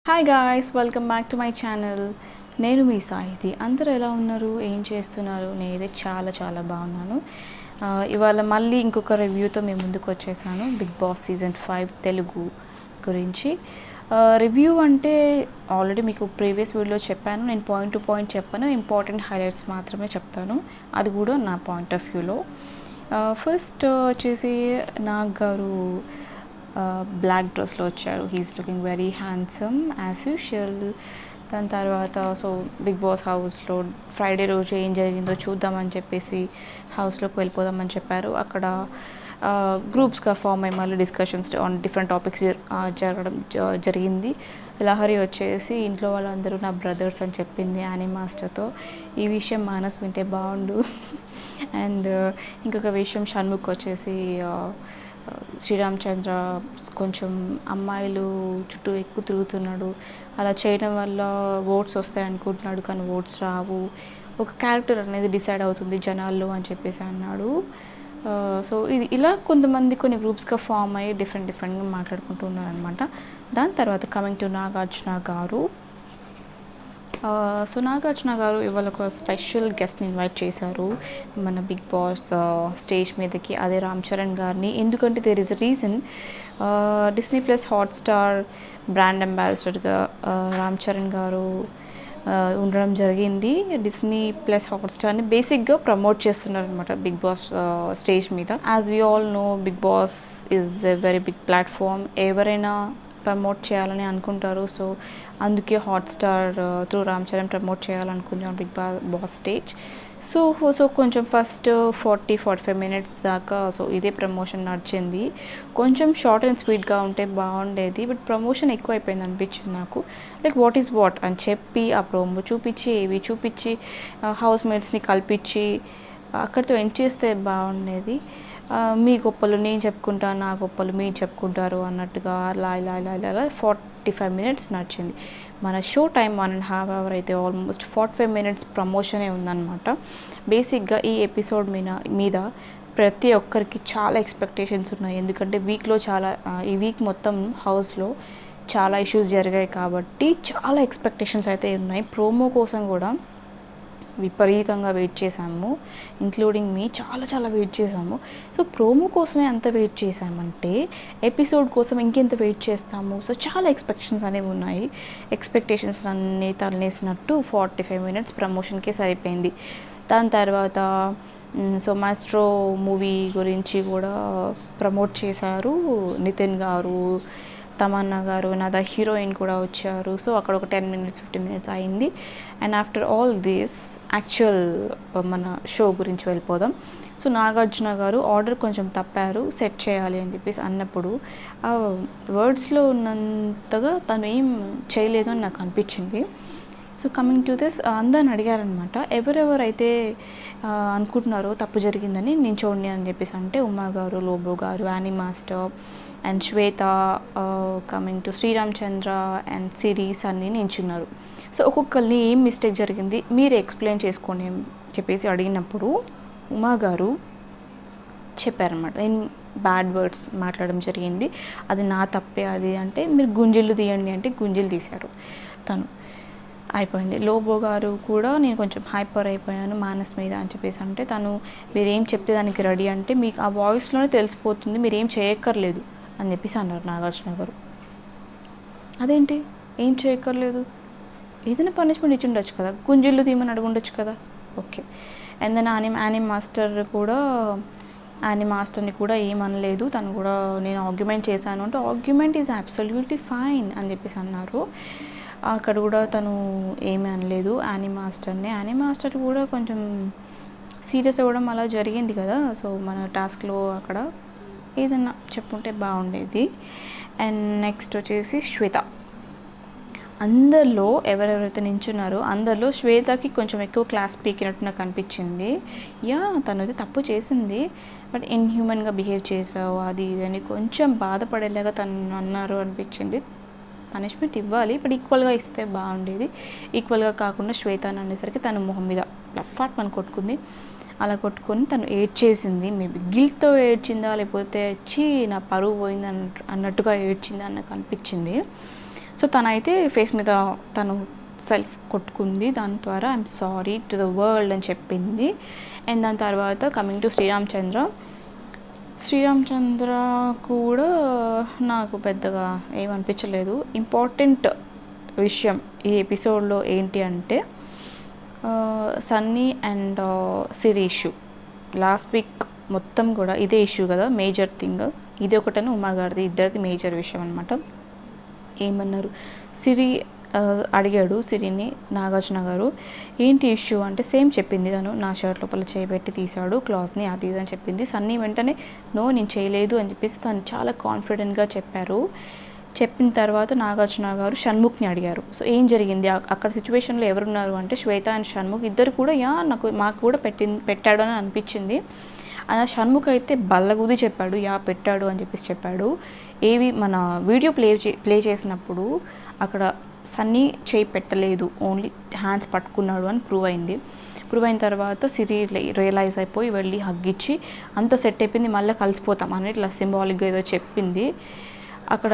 Hi guys, welcome back to my channel. నేను మీ సాహితి. అందరూ ఎలా ఉన్నారు, ఏం చేస్తున్నారు? నేనైతే చాలా చాలా బాగున్నాను. ఇవాళ మళ్ళీ ఇంకొక రివ్యూతో మేము ముందుకు వచ్చేసాను. బిగ్ బాస్ సీజన్ 5 తెలుగు గురించి రివ్యూ అంటే ఆల్రెడీ మీకు ప్రీవియస్ వీడియోలో చెప్పాను. నేను పాయింట్ టు పాయింట్ చెప్పాను, ఇంపార్టెంట్ హైలైట్స్ మాత్రమే చెప్తాను, అది కూడా నా పాయింట్ ఆఫ్ వ్యూలో. ఫస్ట్ వచ్చేసి నాగ్ గారు బ్లాక్ డ్రెస్లో వచ్చారు. He's looking very handsome as usual. దాని తర్వాత సో బిగ్ బాస్ హౌస్లో ఫ్రైడే రోజు ఏం జరిగిందో చూద్దామని చెప్పేసి హౌస్లోకి వెళ్ళిపోదామని చెప్పారు. అక్కడ గ్రూప్స్గా ఫామ్ అయ్యి మళ్ళీ డిస్కషన్స్ ఆన్ డిఫరెంట్ టాపిక్స్ జరిగింది. లహరి వచ్చేసి ఇంట్లో వాళ్ళందరూ నా బ్రదర్స్ అని చెప్పింది యానీ మాస్టర్తో. ఈ విషయం మానస్ వింటే బాగుండు. అండ్ ఇంకొక విషయం, షణ్ముఖ్ వచ్చేసి శ్రీరామచంద్ర కొంచెం అమ్మాయిలు చుట్టూ ఎక్కువ తిరుగుతున్నాడు, అలా చేయడం వల్ల ఓట్స్ వస్తాయి అనుకుంటున్నాడు, కానీ ఓట్స్ రావు, ఒక క్యారెక్టర్ అనేది డిసైడ్ అవుతుంది జనాల్లో అని చెప్పేసి అన్నాడు. సో ఇది ఇలా కొంతమంది కొన్ని గ్రూప్స్గా ఫామ్ అయ్యి డిఫరెంట్గా మాట్లాడుకుంటూ ఉన్నారనమాట. దాని తర్వాత కమింగ్ టు నాగార్జున గారు. సో నాగార్జున గారు ఇవాళ ఒక స్పెషల్ గెస్ట్ని ఇన్వైట్ చేశారు మన బిగ్ బాస్ స్టేజ్ మీదకి, అదే రామ్ చరణ్ గారిని. ఎందుకంటే there is a reason. Disney plus Hotstar brand అంబాసిడర్గా రామ్ చరణ్ గారు ఉండడం జరిగింది. డిస్నీ ప్లస్ హాట్స్టార్ని బేసిక్గా ప్రమోట్ చేస్తున్నారనమాట బిగ్ బాస్ స్టేజ్ మీద. As we all know, Big Boss is a very big platform. ఎవరైనా ప్రమోట్ చేయాలని అనుకుంటారు. సో అందుకే Hotstar through Ram Charan promote చేయాలనుకుంది బిగ్ బాస్ స్టేజ్. సో కొంచెం ఫస్ట్ 40-45 మినిట్స్ దాకా సో ఇదే ప్రమోషన్ నడిచింది. కొంచెం షార్ట్ అండ్ స్వీట్గా ఉంటే బాగుండేది, బట్ ప్రమోషన్ ఎక్కువ అయిపోయింది అనిపించింది నాకు. లైక్ వాట్ ఈస్ వాట్ అని చెప్పి ఆ ప్రోమో చూపించి ఏవి చూపించి హౌస్ మేట్స్ని కల్పించి అక్కడితో ఎండ్ చేస్తే బాగుండేది. మీ గొప్పలు నేను చెప్పుకుంటాను, నా గొప్పలు మీరు చెప్పుకుంటారు అన్నట్టుగా అలా 45 మినిట్స్ నడిచింది. మన షో టైం 1.5 అవర్ అయితే ఆల్మోస్ట్ 45 మినిట్స్ ప్రమోషనే ఉందన్నమాట. బేసిక్గా ఈ ఎపిసోడ్ మీద ప్రతి ఒక్కరికి చాలా ఎక్స్పెక్టేషన్స్ ఉన్నాయి. ఎందుకంటే ఈ వీక్ మొత్తం హౌస్లో చాలా ఇష్యూస్ జరిగాయి కాబట్టి చాలా ఎక్స్పెక్టేషన్స్ అయితే ఉన్నాయి. ప్రోమో కోసం కూడా విపరీతంగా వెయిట్ చేశాము, ఇంక్లూడింగ్ మీ చాలా వెయిట్ చేశాము. సో ప్రోమో కోసమే అంత వెయిట్ చేశామంటే ఎపిసోడ్ కోసం ఇంకెంత వెయిట్ చేస్తాము. సో చాలా ఎక్స్పెక్టేషన్స్ అనేవి ఉన్నాయి. ఎక్స్పెక్టేషన్స్ అన్నీ తలనేసినట్టు 45 మినిట్స్ ప్రమోషన్కే సరిపోయింది. దాని తర్వాత సో మాస్ట్రో మూవీ గురించి కూడా ప్రమోట్ చేశారు. నితిన్ గారు, తమన్నా గారు, నాదా హీరోయిన్ కూడా వచ్చారు. సో అక్కడ ఒక 10-15 మినిట్స్ అయింది. And after all this actual మన షో గురించి వెళ్ళిపోదాం. సో నాగార్జున గారు ఆర్డర్ కొంచెం తప్పారు, సెట్ చేయాలి అని చెప్పేసి అన్నప్పుడు ఆ వర్డ్స్లో ఉన్నంతగా తను ఏం చేయలేదు అని నాకు అనిపించింది. సో కమింగ్ టు దిస్, అందరిని అడిగారనమాట ఎవరెవరైతే అనుకుంటున్నారో తప్పు జరిగిందని నేను చూడండి అని చెప్పేసి అంటే ఉమా గారు, లోబో గారు, Anee master and Shweta, coming to Sreeramachandra and సిరీస్ అన్నీ నించున్నారు. సో ఒక్కొక్కరిని ఏం మిస్టేక్ జరిగింది మీరు ఎక్స్ప్లెయిన్ చేసుకోండి అని చెప్పేసి అడిగినప్పుడు ఉమా గారు చెప్పారనమాట, నేను బ్యాడ్ వర్డ్స్ మాట్లాడడం జరిగింది, అది నా తప్పే. అది అంటే మీరు గుంజిళ్ళు తీయండి అంటే గుంజిలు తీశారు. తను అయిపోయింది. లోబో గారు కూడా నేను కొంచెం హైపర్ అయిపోయాను మానస్ మీద అని చెప్పేసి అంటే తను మీరేం చెప్తే దానికి రెడీ అంటే మీకు ఆ వాయిస్లోనే తెలిసిపోతుంది, మీరేం చేయక్కర్లేదు అని చెప్పేసి అన్నారు నాగార్జున గారు. అదేంటి ఏం చేయక్కర్లేదు, ఏదైనా పనిష్మెంట్ ఇచ్చి ఉండొచ్చు కదా, గుంజిళ్ళు తీయమని అడుగుండొచ్చు కదా. ఓకే. అండ్ దెన్ యానీ మాస్టర్ని కూడా ఏమనలేదు. తను కూడా నేను ఆర్గ్యుమెంట్ చేశాను అంటే ఆర్గ్యుమెంట్ ఈజ్ అబ్సల్యూట్లీ ఫైన్ అని చెప్పేసి అన్నారు. అక్కడ కూడా తను ఏమీ అనలేదు యానీ మాస్టర్ కూడా కొంచెం సీరియస్ అవ్వడం అలా జరిగింది కదా. సో మన టాస్క్లో అక్కడ ఏదన్నా చెప్పుంటే బాగుండేది. అండ్ నెక్స్ట్ వచ్చేసి శ్వేత. అందరిలో ఎవరెవరైతే నించున్నారో అందరిలో శ్వేతకి కొంచెం ఎక్కువ క్లాస్ పీకినట్టు నాకు అనిపించింది. తను అయితే తప్పు చేసింది, బట్ ఇన్హ్యూమన్గా బిహేవ్ చేసావు అది ఇది అని కొంచెం బాధపడేలాగా తను అన్నారు అనిపించింది. పనిష్మెంట్ ఇవ్వాలి, బట్ ఈక్వల్గా ఇస్తే బాగుండేది. ఈక్వల్గా కాకుండా శ్వేత అని అనేసరికి తను మొహం మీద లఫాట్ మన కొట్టుకుంది. అలా కొట్టుకొని తను ఏడ్చేసింది. మేబీ గిల్ట్తో ఏడ్చిందా లేకపోతే వచ్చి నా పరువు పోయింది అన్నట్టుగా ఏడ్చిందా అని నాకు అనిపించింది. సో తనైతే ఫేస్ మీద తను సెల్ఫ్ కొట్టుకుంది, దాని ద్వారా I'm sorry to the world అని చెప్పింది. అండ్ దాని తర్వాత కమింగ్ టు శ్రీరామ్ చంద్ర కూడా నాకు పెద్దగా ఏమనిపించలేదు. ఇంపార్టెంట్ విషయం ఈ ఎపిసోడ్లో ఏంటి అంటే Sunny and Siri issue. Last week మొత్తం కూడా ఇదే ఇష్యూ కదా మేజర్ థింగ్. ఇది ఒకటని ఉమా గారిది, ఇద్దరిది మేజర్ విషయం అనమాట. ఏమన్నారు, సిరి అడిగాడు సిరిని నాగార్జున గారు ఏంటి ఇష్యూ అంటే సేమ్ చెప్పింది. తను నా షర్ట్ లోపల చేయబెట్టి తీశాడు క్లాత్ని, అది ఇది అని చెప్పింది. సన్నీ వెంటనే నో నేను చేయలేదు అని చెప్పేసి తను చాలా కాన్ఫిడెంట్గా చెప్పారు. చెప్పిన తర్వాత నాగార్జున గారు షణ్ముఖ్ని అడిగారు, సో ఏం జరిగింది అక్కడ సిచ్యువేషన్లో ఎవరున్నారు అంటే శ్వేత అండ్ షణ్ముఖ్ ఇద్దరు కూడా మాకు కూడా పెట్టాడు అని అనిపించింది. షణ్ముఖ్ అయితే బల్లగుది చెప్పాడు, పెట్టాడు అని చెప్పేసి చెప్పాడు. మన వీడియో ప్లే చేసినప్పుడు అక్కడ సన్నీ చేయి పెట్టలేదు, ఓన్లీ హ్యాండ్స్ పట్టుకున్నాడు అని ప్రూవ్ అయిన తర్వాత సిరి రియలైజ్ అయిపోయి వెళ్ళి హగ్గిచ్చి అంత సెట్ అయిపోయింది, మళ్ళీ కలిసిపోతాం అని ఇట్లా సింబాలిక్గా ఏదో చెప్పింది అక్కడ.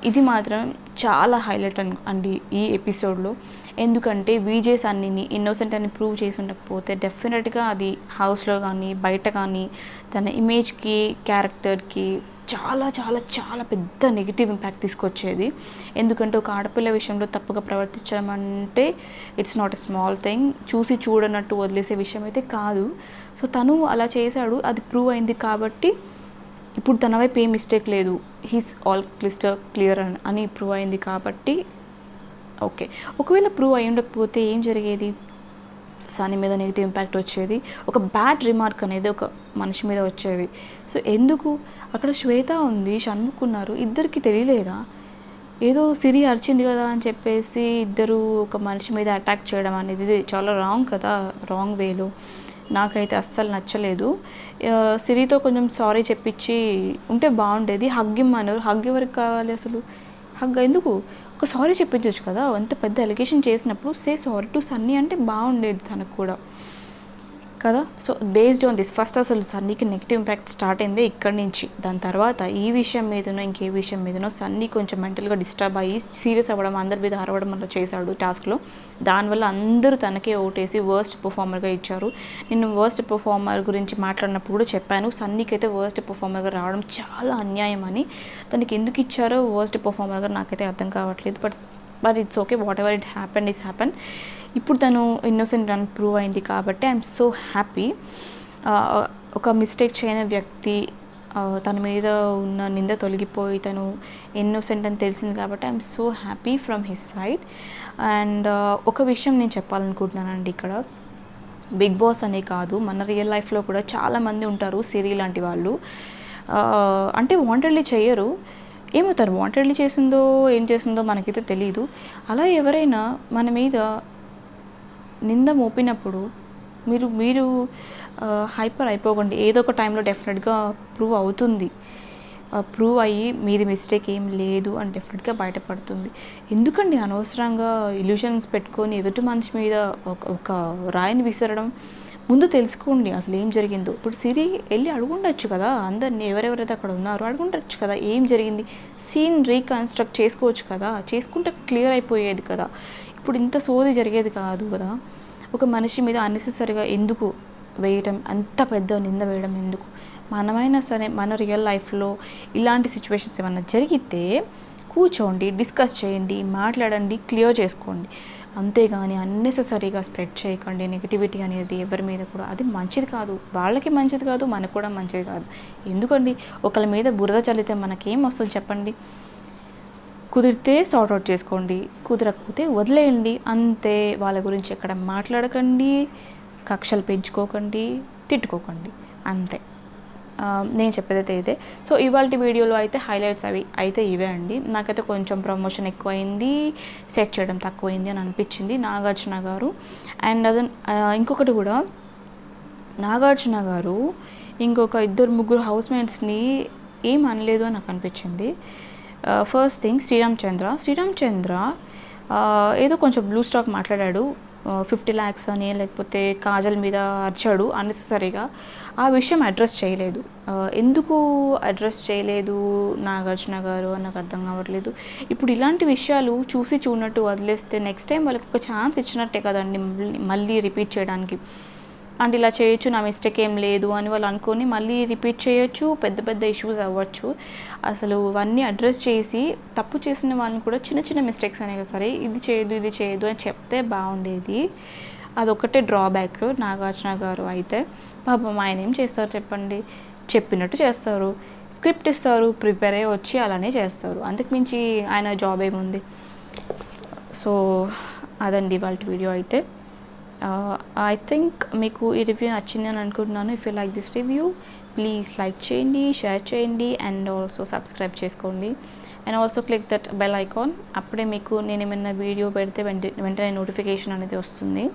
ఇది మాత్రం చాలా హైలైట్ అండి ఈ ఎపిసోడ్లో. ఎందుకంటే విజయ్ సన్నీని ఇన్నోసెంట్ అని ప్రూవ్ చేసి ఉండకపోతే డెఫినెట్గా అది హౌస్లో కానీ బయట కానీ తన ఇమేజ్కి క్యారెక్టర్కి చాలా చాలా చాలా పెద్ద నెగిటివ్ ఇంపాక్ట్ తీసుకొచ్చేది. ఎందుకంటే ఒక ఆడపిల్ల విషయంలో తప్పుగా ప్రవర్తించడం అంటే it's not a small thing, చూసి చూడనట్టు వదిలేసే విషయం అయితే కాదు. సో తను అలా చేశాడు, అది ప్రూవ్ అయింది కాబట్టి ఇప్పుడు తన వైపు ఏ మిస్టేక్ లేదు, హీస్ ఆల్ క్లియర్ అని ప్రూవ్ అయింది కాబట్టి ఓకే. ఒకవేళ ప్రూవ్ అయి ఉండకపోతే ఏం జరిగేది, సన్నీ మీద నెగిటివ్ ఇంపాక్ట్ వచ్చేది, ఒక బ్యాడ్ రిమార్క్ అనేది ఒక మనిషి మీద వచ్చేది. సో ఎందుకు అక్కడ శ్వేత ఉంది, షణ్ముఖ్ ఉన్నారు, ఇద్దరికి తెలియలేదా ఏదో సిరి అరిచింది కదా అని చెప్పేసి ఇద్దరు ఒక మనిషి మీద అటాక్ చేయడం అనేది చాలా రాంగ్ కదా, రాంగ్ వేలో. నాకైతే అస్సలు నచ్చలేదు. సిరితో కొంచెం సారీ చెప్పించి ఉంటే బాగుండేది. హగ్ ఇమ్మన్నారు, హగ్ ఎవరికి కావాలి అసలు, హగ్ ఎందుకు, ఒక సారీ చెప్పించవచ్చు కదా. అంత పెద్ద ఎలిగేషన్ చేసినప్పుడు సే సారీ టు సన్నీ అంటే బాగుండేది తనకు కూడా కదా. So based on this first అసలు సన్నీకి నెగిటివ్ ఇంపాక్ట్ స్టార్ట్ అయింది ఇక్కడి నుంచి. దాని తర్వాత ఈ విషయం మీదనో ఇంకే విషయం మీదనో సన్నీ కొంచెం మెంటల్గా డిస్టర్బ్ అయ్యి సీరియస్ అవ్వడం, అందరి మీద అరవడం అలా చేశాడు టాస్క్లో. దానివల్ల అందరూ తనకే ఓటేసి వర్స్ట్ పర్ఫార్మర్గా ఇచ్చారు. నేను వర్స్ట్ పర్ఫార్మర్ గురించి మాట్లాడినప్పుడు కూడా చెప్పాను, సన్నీకి అయితే వర్స్ట్ పర్ఫార్మర్గా రావడం చాలా అన్యాయం అని. తనకి ఎందుకు ఇచ్చారో వర్స్ట్ పర్ఫార్మర్గా నాకైతే అర్థం కావట్లేదు. But it's okay, what ever it happen is happen. ఇప్పుడు తను ఇన్నోసెంట్ అని ప్రూవ్ అయింది కాబట్టి ఐఎమ్ సో హ్యాపీ. ఒక మిస్టేక్ చేయని వ్యక్తి తన మీద ఉన్న నింద తొలగిపోయి తను ఇన్నోసెంట్ అని తెలిసింది కాబట్టి I'm so happy from his side. And ఒక విషయం నేను చెప్పాలనుకుంటున్నానండి, ఇక్కడ బిగ్ బాస్ అనే కాదు మన రియల్ లైఫ్లో కూడా చాలామంది ఉంటారు సిరి లాంటి వాళ్ళు. అంటే వాంటెడ్లీ చేయరు, ఏమవుతారు వాంటెడ్లీ చేసిందో ఏం చేసిందో మనకైతే తెలియదు. అలా ఎవరైనా మన మీద నింద మోపినప్పుడు మీరు హైపర్ అయిపోకండి. ఏదో ఒక టైంలో డెఫినెట్గా ప్రూవ్ అవుతుంది. ప్రూవ్ అయ్యి మీది మిస్టేక్ ఏం లేదు అని డెఫినెట్గా బయటపడుతుంది. ఎందుకండి అనవసరంగా ఇల్యూషన్స్ పెట్టుకొని ఎదుటి మనిషి మీద ఒక రాయిని విసరడం. ముందు తెలుసుకోండి అసలు ఏం జరిగిందో. ఇప్పుడు సిరి వెళ్ళి అడుగుండొచ్చు కదా, అందరినీ ఎవరెవరైతే అక్కడ ఉన్నారో అడుగుండొచ్చు కదా ఏం జరిగింది, సీన్ రీకన్స్ట్రక్ట్ చేసుకోవచ్చు కదా, చేసుకుంటే క్లియర్ అయిపోయేది కదా. ఇప్పుడు ఇంత సోది జరిగేది కాదు కదా. ఒక మనిషి మీద అన్నెసెసరీగా ఎందుకు వేయటం, అంత పెద్ద నింద వేయడం ఎందుకు. మనమైనా సరే మన రియల్ లైఫ్లో ఇలాంటి సిచ్యువేషన్స్ ఏమన్నా జరిగితే కూర్చోండి, డిస్కస్ చేయండి, మాట్లాడండి, క్లియర్ చేసుకోండి. అంతేగాని అన్నెసెసరీగా స్ప్రెడ్ చేయకండి నెగిటివిటీ అనేది ఎవరి మీద కూడా. అది మంచిది కాదు, వాళ్ళకి మంచిది కాదు, మనకు కూడా మంచిది కాదు. ఎందుకండి ఒకళ్ళ మీద బురద చల్లితే మనకేం వస్తుంది చెప్పండి. కుదిరితే సార్ట్అవుట్ చేసుకోండి, కుదరకపోతే వదిలేయండి అంతే. వాళ్ళ గురించి ఎక్కడ మాట్లాడకండి, కక్షలు పెంచుకోకండి, తిట్టుకోకండి, అంతే. నేను చెప్పేదైతే ఇదే. సో ఇవాళ వీడియోలో అయితే హైలైట్స్ అవి అయితే ఇవే అండి. నాకైతే కొంచెం ప్రమోషన్ ఎక్కువైంది, సెట్ చేయడం తక్కువైంది అని అనిపించింది నాగార్జున గారు. అండ్ అదే ఇంకొకటి కూడా, నాగార్జున గారు ఇంకొక 2-3 హౌస్మేట్స్ని ఏం అనలేదు అని నాకు అనిపించింది. ఫస్ట్ థింగ్ శ్రీరామ్ చంద్ర ఏదో కొంచెం బ్లూ స్టాక్ మాట్లాడాడు. 50 lakhs అని లేకపోతే కాజల్ మీద అరిచాడు అన్నెసెసరీగా. ఆ విషయం అడ్రస్ చేయలేదు. ఎందుకు అడ్రస్ చేయలేదు నాగార్జున గారు అని నాకు అర్థం కావట్లేదు. ఇప్పుడు ఇలాంటి విషయాలు చూసి చూడనట్టు వదిలేస్తే నెక్స్ట్ టైం వాళ్ళకి ఒక ఛాన్స్ ఇచ్చినట్టే కదండి మళ్ళీ రిపీట్ చేయడానికి. అండ్ ఇలా చేయొచ్చు, నా మిస్టేక్ ఏం లేదు అని వాళ్ళు అనుకొని మళ్ళీ రిపీట్ చేయొచ్చు, పెద్ద పెద్ద ఇష్యూస్ అవ్వచ్చు. అసలు ఇవన్నీ అడ్రస్ చేసి తప్పు చేసిన వాళ్ళని కూడా చిన్న చిన్న మిస్టేక్స్ అనేవి సరే ఇది చేయదు అని చెప్తే బాగుండేది. అదొక్కటే డ్రాబ్యాక్ నాగార్జున గారు అయితే. పాపం ఆయన ఏం చేస్తారు చెప్పండి, చెప్పినట్టు చేస్తారు, స్క్రిప్ట్ ఇస్తారు, ప్రిపేర్ అయ్యి వచ్చి అలానే చేస్తారు, అంతకుమించి ఆయన జాబ్ ఏముంది. సో అదండి వాళ్ళ వీడియో అయితే. ఐ థింక్ మీకు ఈ రివ్యూ నచ్చింది అని అనుకుంటున్నాను. If you like this review please like చేయండి, షేర్ చేయండి అండ్ ఆల్సో సబ్స్క్రైబ్ చేసుకోండి. And also click that bell icon. అప్పుడే మీకు నేను ఏమైనా వీడియో పెడితే వెంటనే నోటిఫికేషన్ అనేది వస్తుంది.